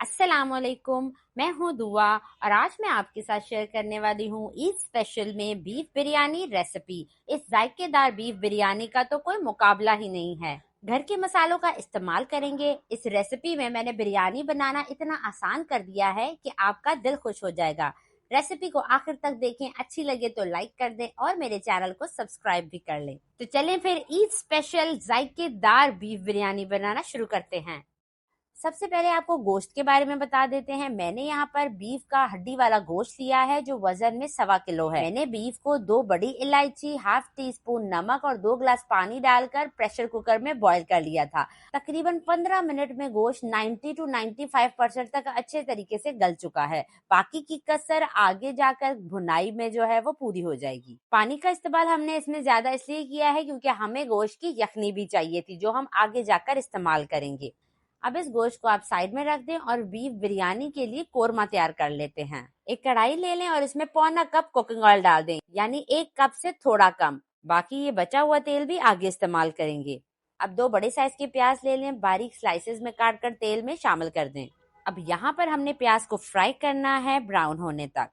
अस्सलामुअलैकुम। मैं हूँ दुआ और आज मैं आपके साथ शेयर करने वाली हूँ ईद स्पेशल में बीफ बिरयानी रेसिपी। इस जायकेदार बीफ बिरयानी का तो कोई मुकाबला ही नहीं है। घर के मसालों का इस्तेमाल करेंगे। इस रेसिपी में मैंने बिरयानी बनाना इतना आसान कर दिया है कि आपका दिल खुश हो जाएगा। रेसिपी को आखिर तक देखें, अच्छी लगे तो लाइक कर दें और मेरे चैनल को सब्सक्राइब भी कर लें। तो चलें फिर ईद स्पेशल जायकेदार बीफ बिरयानी बनाना शुरू करते हैं। सबसे पहले आपको गोश्त के बारे में बता देते हैं। मैंने यहाँ पर बीफ का हड्डी वाला गोश्त लिया है जो वजन में 1.25 किलो है। मैंने बीफ को 2 बड़ी इलायची, ½ टीस्पून नमक और 2 गिलास पानी डालकर प्रेशर कुकर में बॉईल कर लिया था। तकरीबन 15 मिनट में गोश्त 90 to 95% तक अच्छे तरीके से गल चुका है। बाकी की कसर आगे जाकर भुनाई में जो है वो पूरी हो जाएगी। पानी का इस्तेमाल हमने इसमें ज्यादा इसलिए किया है क्योंकि हमें गोश्त की यखनी भी चाहिए थी जो हम आगे जाकर इस्तेमाल करेंगे। अब इस गोश्त को आप साइड में रख दें और बीफ बिरयानी के लिए कोरमा तैयार कर लेते हैं। एक कढ़ाई ले लें और इसमें 1/4 कप कुकिंग ऑयल डाल दें, यानी 1 कप से थोड़ा कम। बाकी ये बचा हुआ तेल भी आगे इस्तेमाल करेंगे। अब 2 बड़े साइज के प्याज ले लें, बारीक स्लाइसेस में काट कर तेल में शामिल कर दें। अब यहाँ पर हमने प्याज को फ्राई करना है ब्राउन होने तक।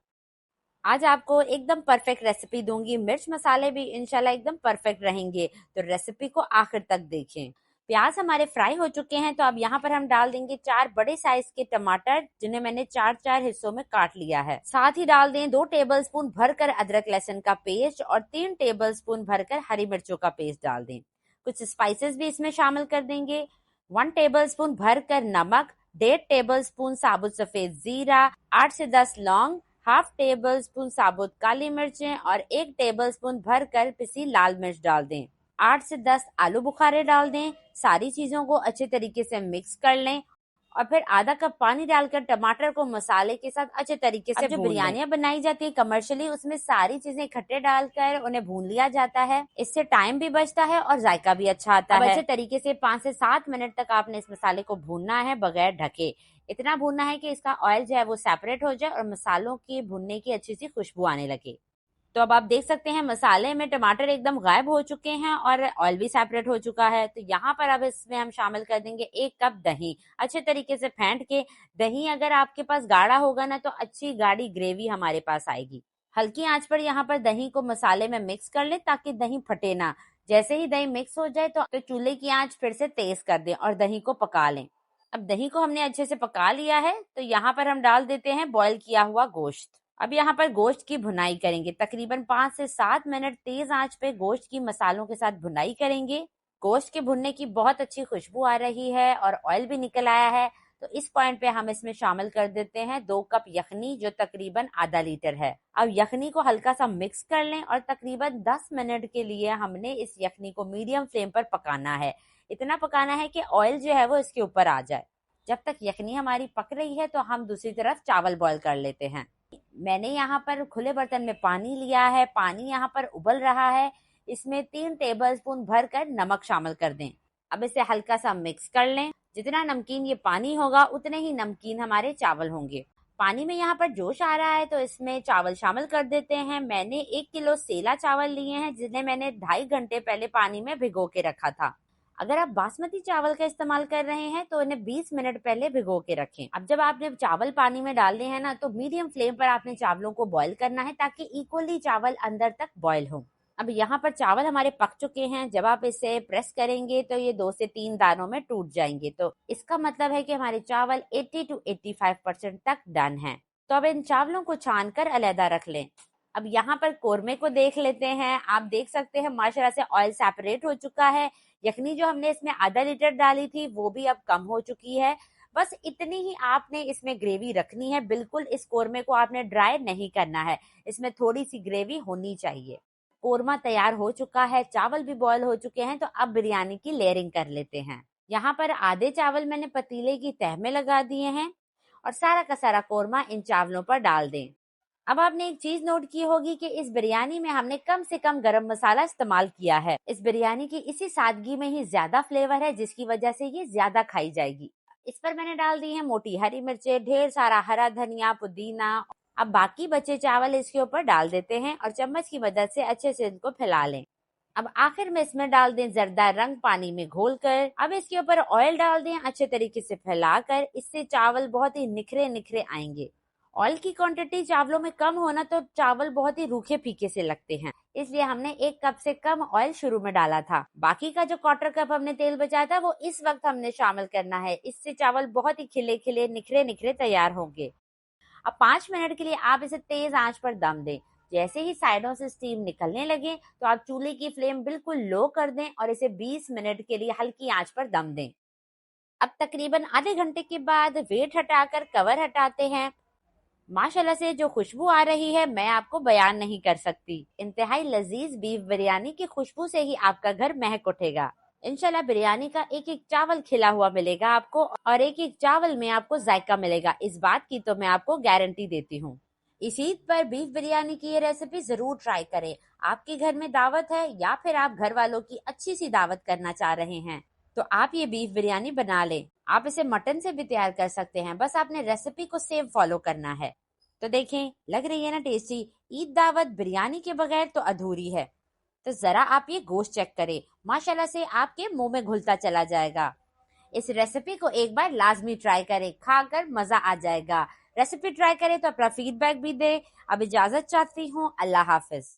आज आपको एकदम परफेक्ट रेसिपी दूंगी। मिर्च मसाले भी इंशाल्लाह एकदम परफेक्ट रहेंगे, तो रेसिपी को आखिर तक देखें। प्याज हमारे फ्राई हो चुके हैं, तो अब यहाँ पर हम डाल देंगे 4 बड़े साइज के टमाटर जिन्हें मैंने 4-4 हिस्सों में काट लिया है। साथ ही डाल दें 2 टेबलस्पून भरकर अदरक लहसुन का पेस्ट और 3 टेबलस्पून भरकर हरी मिर्चों का पेस्ट डाल दें। कुछ स्पाइसेस भी इसमें शामिल कर देंगे। 1 टेबलस्पून भरकर नमक, 1.5 टेबलस्पून साबुत सफेद जीरा, 8 से 10 लौंग, ½ टेबलस्पून साबुत काली मिर्चें और 1 टेबलस्पून भरकर पिसी लाल मिर्च डाल दें। 8 से 10 आलू बुखारे डाल दें। सारी चीजों को अच्छे तरीके से मिक्स कर लें और फिर आधा कप पानी डालकर टमाटर को मसाले के साथ अच्छे तरीके से जो बिरयानियां बनाई जाती है कमर्शियली, उसमें सारी चीजें इकट्ठे डालकर उन्हें भून लिया जाता है। इससे टाइम भी बचता है और जायका भी अच्छा आता है। अच्छे तरीके से 5 से 7 मिनट तक आपने इस मसाले को भूनना है बगैर ढके। इतना भूनना है कि इसका ऑयल जो है वो सेपरेट हो जाए और मसालों की भुनने की अच्छी सी खुशबू आने लगे। तो अब आप देख सकते हैं मसाले में टमाटर एकदम गायब हो चुके हैं और ऑयल भी सेपरेट हो चुका है। तो यहाँ पर अब इसमें हम शामिल कर देंगे 1 कप दही। अच्छे तरीके से फेंट के, दही अगर आपके पास गाढ़ा होगा ना तो अच्छी गाढ़ी ग्रेवी हमारे पास आएगी। हल्की आंच पर यहाँ पर दही को मसाले में मिक्स कर ले ताकि दही फटे ना। जैसे ही दही मिक्स हो जाए तो चूल्हे की आंच फिर से तेज कर दें और दही को पका लें। अब दही को हमने अच्छे से पका लिया है, तो यहाँ पर हम डाल देते हैं बॉईल किया हुआ गोश्त। अब यहाँ पर गोश्त की भुनाई करेंगे। तकरीबन 5 से 7 मिनट तेज आंच पे गोश्त की मसालों के साथ भुनाई करेंगे। गोश्त के भुनने की बहुत अच्छी खुशबू आ रही है और ऑयल भी निकल आया है। तो इस पॉइंट पे हम इसमें शामिल कर देते हैं 2 कप यखनी जो तकरीबन आधा लीटर है। अब यखनी को हल्का सा मिक्स कर लें और तकरीबन 10 मिनट के लिए हमने इस यखनी को मीडियम फ्लेम पर पकाना है। इतना पकाना है कि ऑयल जो है वो इसके ऊपर आ जाए। जब तक यखनी हमारी पक रही है तो हम दूसरी तरफ चावल बॉईल कर लेते हैं। मैंने यहाँ पर खुले बर्तन में पानी लिया है। पानी यहाँ पर उबल रहा है। इसमें 3 टेबलस्पून भरकर नमक शामिल कर दें। अब इसे हल्का सा मिक्स कर लें। जितना नमकीन ये पानी होगा उतने ही नमकीन हमारे चावल होंगे। पानी में यहाँ पर जोश आ रहा है तो इसमें चावल शामिल कर देते हैं। मैंने 1 किलो सेला चावल लिए हैं जिन्हें मैंने 2.5 घंटे पहले पानी में भिगो के रखा था। अगर आप बासमती चावल का इस्तेमाल कर रहे हैं तो इन्हें 20 मिनट पहले भिगो के रखें। अब जब आपने चावल पानी में डालने हैं ना तो मीडियम फ्लेम पर आपने चावलों को बॉईल करना है ताकि इक्वली चावल अंदर तक बॉईल हो। अब यहाँ पर चावल हमारे पक चुके हैं। जब आप इसे प्रेस करेंगे तो ये 2 से 3 दानों में टूट जाएंगे। तो इसका मतलब है कि हमारे चावल 80 to 85% तक डन है। तो अब इन चावलों को छान कर अलहदा रख लें। अब यहाँ पर कोरमे को देख लेते हैं। आप देख सकते हैं माशाल्लाह से ऑयल सेपरेट हो चुका है। यखनी जो हमने इसमें आधा लीटर डाली थी वो भी अब कम हो चुकी है। बस इतनी ही आपने इसमें ग्रेवी रखनी है। बिल्कुल इस कोरमे को आपने ड्राई नहीं करना है। इसमें थोड़ी सी ग्रेवी होनी चाहिए। कोरमा तैयार हो चुका है, चावल भी बॉयल हो चुके हैं। तो अब बिरयानी की लेयरिंग कर लेते हैं। यहाँ पर आधे चावल मैंने पतीले की तह में लगा दिए हैं और सारा का सारा कोरमा इन चावलों पर डाल दें। अब आपने एक चीज नोट की होगी कि इस बिरयानी में हमने कम से कम गरम मसाला इस्तेमाल किया है। इस बिरयानी की इसी सादगी में ही ज्यादा फ्लेवर है जिसकी वजह से ये ज्यादा खाई जाएगी। इस पर मैंने डाल दी है मोटी हरी मिर्चें, ढेर सारा हरा धनिया, पुदीना। अब बाकी बचे चावल इसके ऊपर डाल देते हैं और चम्मच की मदद से अच्छे से इनको फैला लें। अब आखिर में इसमें डाल दें जरदा रंग पानी में घोलकर। अब इसके ऊपर ऑयल डाल दें अच्छे तरीके से फैलाकर। इससे चावल बहुत ही निखरे निखरे आएंगे। ऑयल की क्वांटिटी चावलों में कम होना तो चावल बहुत ही रूखे फीके से लगते हैं, इसलिए हमने 1 कप से कम ऑयल शुरू में डाला था। बाकी का जो 1/4 कप हमने तेल बचाया था वो इस वक्त हमने शामिल करना है। इससे चावल बहुत ही खिले खिले निखरे निखरे तैयार होंगे। अब 5 मिनट के लिए आप इसे तेज आंच पर दम दें। जैसे ही साइडों से स्टीम निकलने लगे तो आप चूल्हे की फ्लेम बिल्कुल लो कर दें और इसे 20 मिनट के लिए हल्की आंच पर दम दें। अब तकरीबन आधे घंटे के बाद वेट हटाकर कवर हटाते हैं। माशाल्लाह से जो खुशबू आ रही है मैं आपको बयान नहीं कर सकती। इंतहाई लजीज बीफ बिरयानी की खुशबू से ही आपका घर महक उठेगा। इंशाल्लाह बिरयानी का एक एक चावल खिला हुआ मिलेगा आपको और एक एक चावल में आपको जायका मिलेगा, इस बात की तो मैं आपको गारंटी देती हूँ। इस ईद पर बीफ बिरयानी की ये रेसिपी जरूर ट्राई करें। आपके घर में दावत है या फिर आप घर वालों की अच्छी सी दावत करना चाह रहे हैं तो आप ये बीफ बिरयानी बना लें। आप इसे मटन से भी तैयार कर सकते हैं, बस आपने रेसिपी को सेम फॉलो करना है। तो देखें, लग रही है ना टेस्टी। ईद दावत बिरयानी के बगैर तो अधूरी है। तो जरा आप ये गोश्त चेक करें, माशाल्लाह से आपके मुंह में घुलता चला जाएगा। इस रेसिपी को एक बार लाजमी ट्राई करें, खाकर मजा आ जाएगा। रेसिपी ट्राई करें तो अपना फीडबैक भी दे। अब इजाजत चाहती हूँ, अल्लाह हाफिज।